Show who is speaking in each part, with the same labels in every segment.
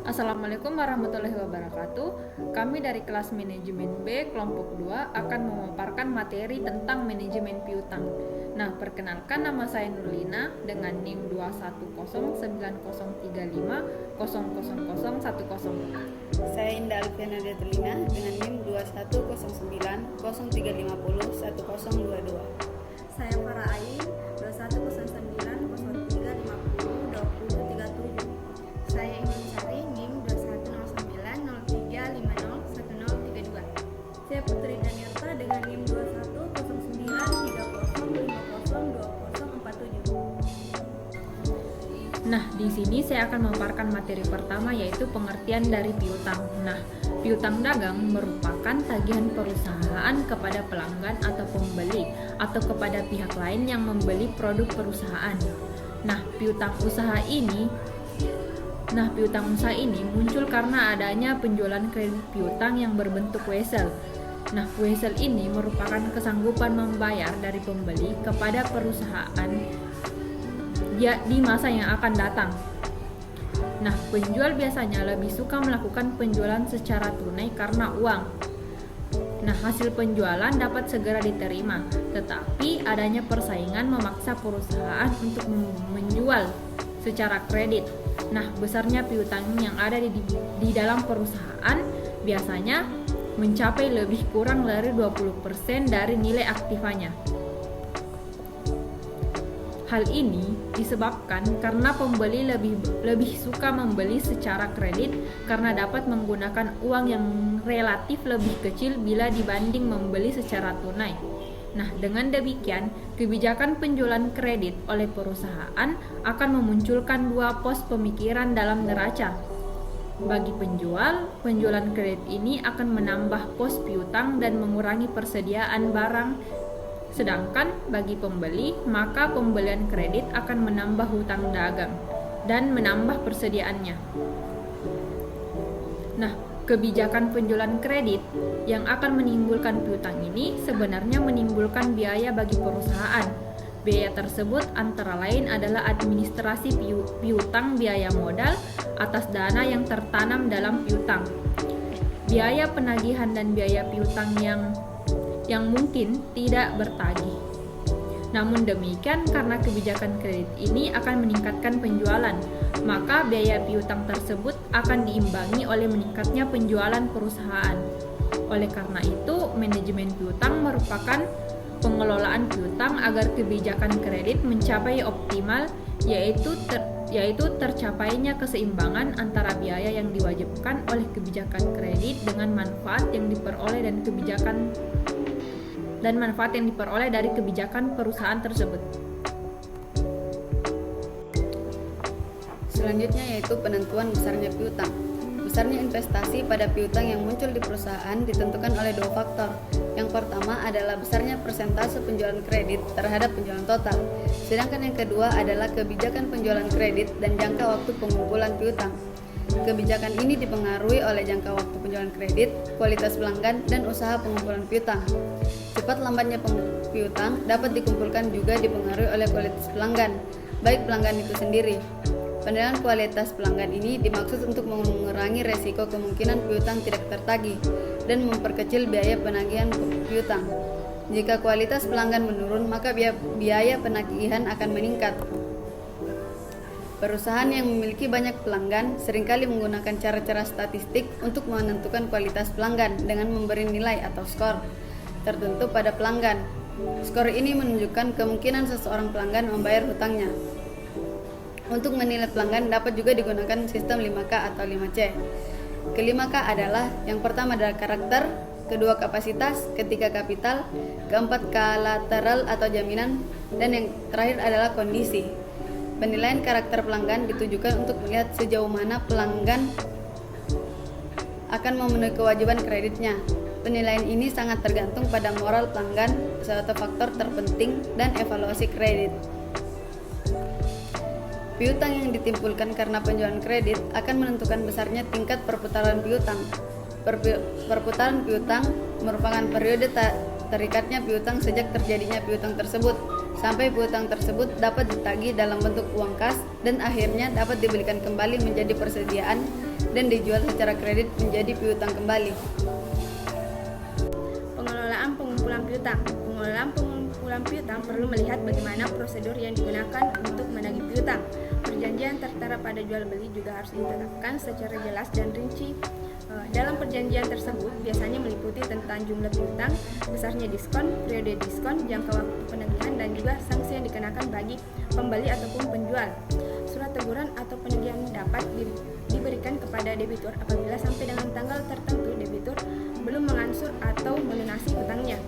Speaker 1: Assalamualaikum warahmatullahi wabarakatuh. Kami dari kelas manajemen B kelompok 2 akan memaparkan materi tentang manajemen piutang. Nah, perkenalkan, nama saya Nurlina dengan NIM 2109035000010.
Speaker 2: Saya Indah Alfiana Detelina dengan NIM 2109035010022.
Speaker 3: Saya Farah Ain 210903502037.
Speaker 4: Saya Ingin Sari NIM 210903501032.
Speaker 3: Saya Putri Daniarta dengan NIM 210930502047.
Speaker 1: Nah, di sini saya akan memaparkan materi pertama, yaitu pengertian dari piutang. Nah, piutang dagang merupakan tagihan perusahaan kepada pelanggan atau pembeli atau kepada pihak lain yang membeli produk perusahaan. Nah, piutang usaha ini muncul karena adanya penjualan kredit piutang yang berbentuk wesel. Nah, wesel ini merupakan kesanggupan membayar dari pembeli kepada perusahaan di masa yang akan datang. Nah, penjual biasanya lebih suka melakukan penjualan secara tunai karena uang. Nah, hasil penjualan dapat segera diterima, tetapi adanya persaingan memaksa perusahaan untuk menjual secara kredit. Nah, besarnya piutang yang ada di dalam perusahaan biasanya mencapai lebih kurang dari 20% dari nilai aktifanya. Hal ini disebabkan karena pembeli lebih suka membeli secara kredit karena dapat menggunakan uang yang relatif lebih kecil bila dibanding membeli secara tunai. Nah, dengan demikian, kebijakan penjualan kredit oleh perusahaan akan memunculkan dua pos pemikiran dalam neraca. Bagi penjual, penjualan kredit ini akan menambah pos piutang dan mengurangi persediaan barang. Sedangkan bagi pembeli, maka pembelian kredit akan menambah hutang dagang dan menambah persediaannya. Nah, kebijakan penjualan kredit yang akan menimbulkan piutang ini sebenarnya menimbulkan biaya bagi perusahaan. Biaya tersebut antara lain adalah administrasi piutang, biaya modal atas dana yang tertanam dalam piutang, biaya penagihan dan biaya piutang yang mungkin tidak bertagih. Namun demikian, karena kebijakan kredit ini akan meningkatkan penjualan, maka biaya piutang tersebut akan diimbangi oleh meningkatnya penjualan perusahaan. Oleh karena itu, manajemen piutang merupakan pengelolaan piutang agar kebijakan kredit mencapai optimal, yaitu tercapainya keseimbangan antara biaya yang diwajibkan oleh kebijakan kredit dengan manfaat yang diperoleh dari kebijakan perusahaan tersebut.
Speaker 2: Selanjutnya yaitu penentuan besarnya piutang. Besarnya investasi pada piutang yang muncul di perusahaan ditentukan oleh dua faktor. Yang pertama adalah besarnya persentase penjualan kredit terhadap penjualan total. Sedangkan yang kedua adalah kebijakan penjualan kredit dan jangka waktu pengumpulan piutang. Kebijakan ini dipengaruhi oleh jangka waktu penjualan kredit, kualitas pelanggan, dan usaha pengumpulan piutang. Cepat lambatnya piutang dapat dikumpulkan juga dipengaruhi oleh kualitas pelanggan, baik pelanggan itu sendiri. Penilaian kualitas pelanggan ini dimaksud untuk mengurangi resiko kemungkinan piutang tidak tertagih dan memperkecil biaya penagihan piutang. Jika kualitas pelanggan menurun, maka biaya penagihan akan meningkat. Perusahaan yang memiliki banyak pelanggan seringkali menggunakan cara-cara statistik untuk menentukan kualitas pelanggan dengan memberi nilai atau skor tertentu pada pelanggan. Skor ini menunjukkan kemungkinan seseorang pelanggan membayar hutangnya. Untuk menilai pelanggan dapat juga digunakan sistem 5K atau 5C. Ke-5K adalah yang pertama adalah karakter, kedua kapasitas, ketiga kapital, keempat kolateral atau jaminan, dan yang terakhir adalah kondisi. Penilaian karakter pelanggan ditujukan untuk melihat sejauh mana pelanggan akan memenuhi kewajiban kreditnya. Penilaian ini sangat tergantung pada moral pelanggan, suatu faktor terpenting, dan evaluasi kredit. Piutang yang ditimbulkan karena penjualan kredit akan menentukan besarnya tingkat perputaran piutang. Perputaran piutang merupakan periode terikatnya piutang sejak terjadinya piutang tersebut sampai piutang tersebut dapat ditagih dalam bentuk uang kas dan akhirnya dapat dibelikan kembali menjadi persediaan dan dijual secara kredit menjadi piutang kembali.
Speaker 4: Pengelolaan pengumpulan piutang. Pengelolaan pengumpulan piutang perlu melihat bagaimana prosedur yang digunakan untuk menagih piutang. Perjanjian tertera pada jual beli juga harus ditetapkan secara jelas dan rinci. Dalam perjanjian tersebut biasanya meliputi tentang jumlah piutang, besarnya diskon, periode diskon, jangka waktu penagihan, dan juga sanksi yang dikenakan bagi pembeli ataupun penjual. Surat teguran atau penagihan dapat diberikan kepada debitur apabila sampai dengan tanggal tertentu debitur belum mengansur atau melunasi hutangnya.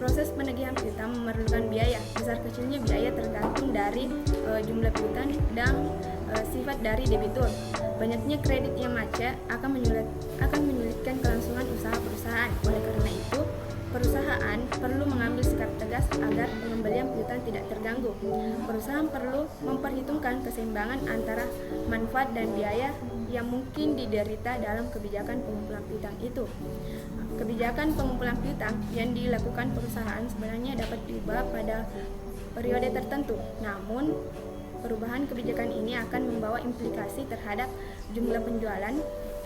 Speaker 4: Proses penagihan piutang memerlukan biaya. Besar kecilnya biaya tergantung dari jumlah piutang dan sifat dari debitur. Banyaknya kredit yang macet akan menyulitkan kelangsungan usaha perusahaan. Oleh karena itu, perusahaan perlu mengambil sikap tegas agar pengembalian piutang tidak terganggu. Perusahaan perlu memperhitungkan keseimbangan antara manfaat dan biaya yang mungkin diderita dalam kebijakan pengumpulan piutang itu. Kebijakan pengumpulan piutang yang dilakukan perusahaan sebenarnya dapat diubah pada periode tertentu. Namun, perubahan kebijakan ini akan membawa implikasi terhadap jumlah penjualan,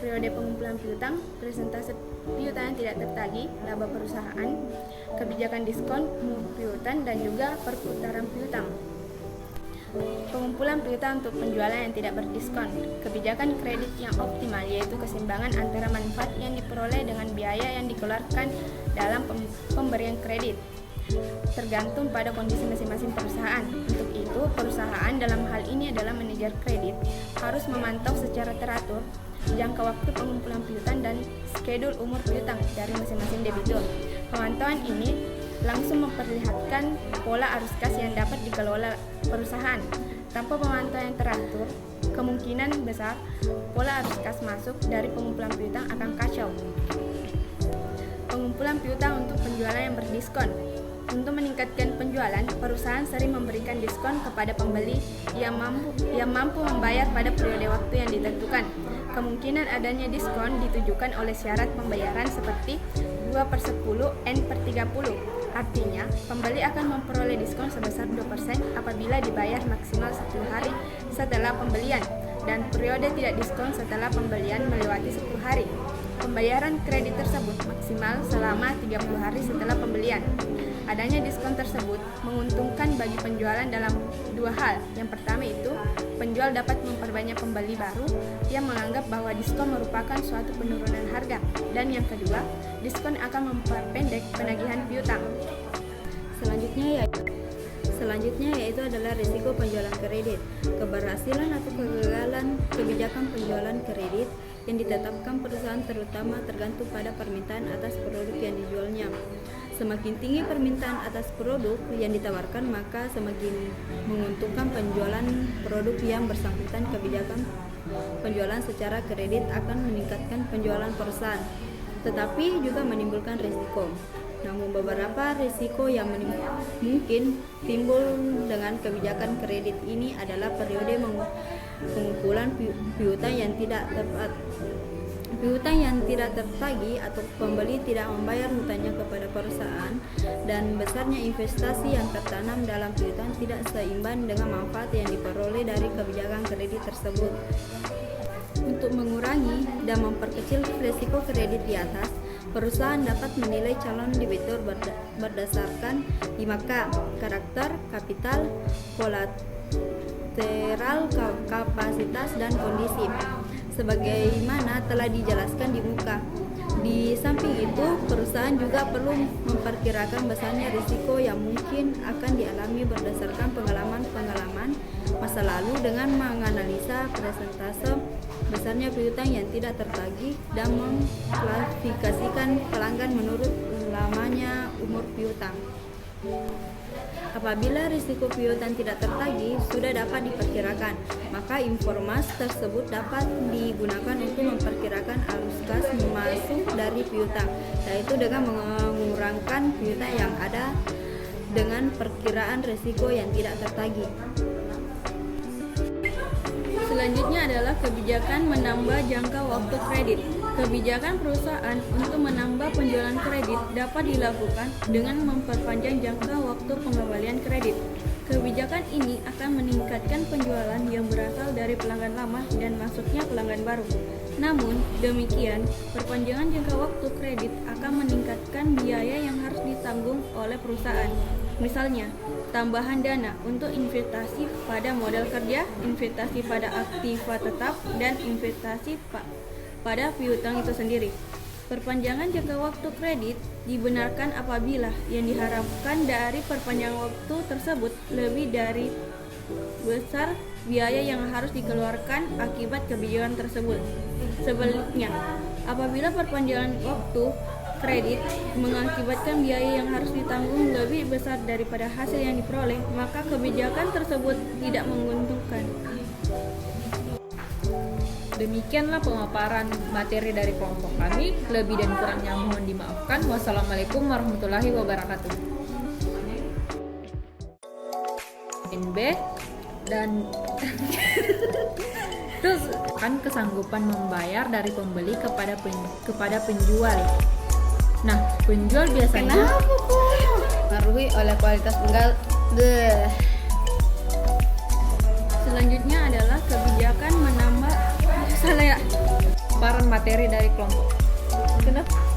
Speaker 4: periode pengumpulan piutang, persentase piutang yang tidak tertagih, laba perusahaan, kebijakan diskon piutang, dan juga perputaran piutang. Pengumpulan piutang untuk penjualan yang tidak berdiskon. Kebijakan kredit yang optimal yaitu keseimbangan antara manfaat yang diperoleh dengan biaya yang dikeluarkan dalam pemberian kredit, tergantung pada kondisi masing-masing perusahaan. Untuk itu, perusahaan dalam hal ini adalah manajer kredit harus memantau secara teratur jangka waktu pengumpulan piutang dan skedul umur piutang dari masing-masing debitur. Pemantauan ini langsung memperlihatkan pola arus kas yang dapat dikelola perusahaan. Tanpa pemantauan yang teratur, kemungkinan besar pola arus kas masuk dari pengumpulan piutang akan kacau. Pengumpulan piutang untuk penjualan yang berdiskon. Untuk meningkatkan penjualan, perusahaan sering memberikan diskon kepada pembeli yang mampu membayar pada periode waktu yang ditentukan. Kemungkinan adanya diskon ditujukan oleh syarat pembayaran seperti 2/10 N/30. Artinya, pembeli akan memperoleh diskon sebesar 2% apabila dibayar maksimal 10 hari setelah pembelian dan periode tidak diskon setelah pembelian melewati 10 hari. Pembayaran kredit tersebut maksimal selama 30 hari setelah pembelian. Adanya diskon tersebut menguntungkan bagi penjualan dalam dua hal. Yang pertama itu, penjual dapat memperbanyak pembeli baru yang menganggap bahwa diskon merupakan suatu penurunan harga. Dan yang kedua, diskon akan memperpendek penagihan piutang.
Speaker 3: Selanjutnya yaitu adalah risiko penjualan kredit. Keberhasilan atau kegagalan kebijakan penjualan kredit yang ditetapkan perusahaan terutama tergantung pada permintaan atas produk yang dijualnya. Semakin tinggi permintaan atas produk yang ditawarkan, maka semakin menguntungkan penjualan produk yang bersangkutan. Kebijakan penjualan secara kredit akan meningkatkan penjualan perusahaan, tetapi juga menimbulkan risiko. Namun beberapa risiko yang mungkin timbul dengan kebijakan kredit ini adalah periode pengumpulan piutang yang tidak tepat, piutang yang tidak tertagih atau pembeli tidak membayar hutangnya kepada perusahaan, dan besarnya investasi yang tertanam dalam piutang tidak seimbang dengan manfaat yang diperoleh dari kebijakan kredit tersebut. Untuk mengurangi dan memperkecil risiko kredit di atas, perusahaan dapat menilai calon debitur berdasarkan 5K: karakter, kapital, kolateral, kapasitas, dan kondisi, sebagaimana telah dijelaskan di muka. Di samping itu, perusahaan juga perlu memperkirakan besarnya risiko yang mungkin akan dialami berdasarkan pengalaman masa lalu dengan menganalisa persentase besarnya piutang yang tidak tertagih dan mengklasifikasikan pelanggan menurut lamanya umur piutang. Apabila risiko piutang tidak tertagih sudah dapat diperkirakan, maka informasi tersebut dapat digunakan untuk memperkirakan arus kas masuk dari piutang, yaitu dengan mengurangkan piutang yang ada dengan perkiraan risiko yang tidak tertagih. Selanjutnya adalah kebijakan menambah jangka waktu kredit. Kebijakan perusahaan untuk menambah penjualan kredit dapat dilakukan dengan memperpanjang jangka waktu pengembalian kredit. Kebijakan ini akan meningkatkan penjualan yang berasal dari pelanggan lama dan masuknya pelanggan baru. Namun, demikian, perpanjangan jangka waktu kredit akan meningkatkan biaya yang harus ditanggung oleh perusahaan. Misalnya, tambahan dana untuk investasi pada modal kerja, investasi pada aktiva tetap, dan investasi pada piutang itu sendiri. Perpanjangan jangka waktu kredit dibenarkan apabila yang diharapkan dari perpanjangan waktu tersebut lebih dari besar biaya yang harus dikeluarkan akibat kebijakan tersebut. Sebaliknya, apabila perpanjangan waktu kredit mengakibatkan biaya yang harus ditanggung lebih besar daripada hasil yang diperoleh, maka kebijakan tersebut tidak menguntungkan.
Speaker 1: Demikianlah pemaparan materi dari kelompok kami. Lebih dan kurangnya mohon dimaafkan. Wassalamualaikum warahmatullahi wabarakatuh. B dan terus kan kesanggupan membayar dari pembeli kepada penjual. Nah, penjual biasanya
Speaker 2: Dipengaruhi oleh kualitas penggal.
Speaker 3: Selanjutnya adalah kebijakan menambah
Speaker 1: pemaparan materi dari kelompok. Kenapa?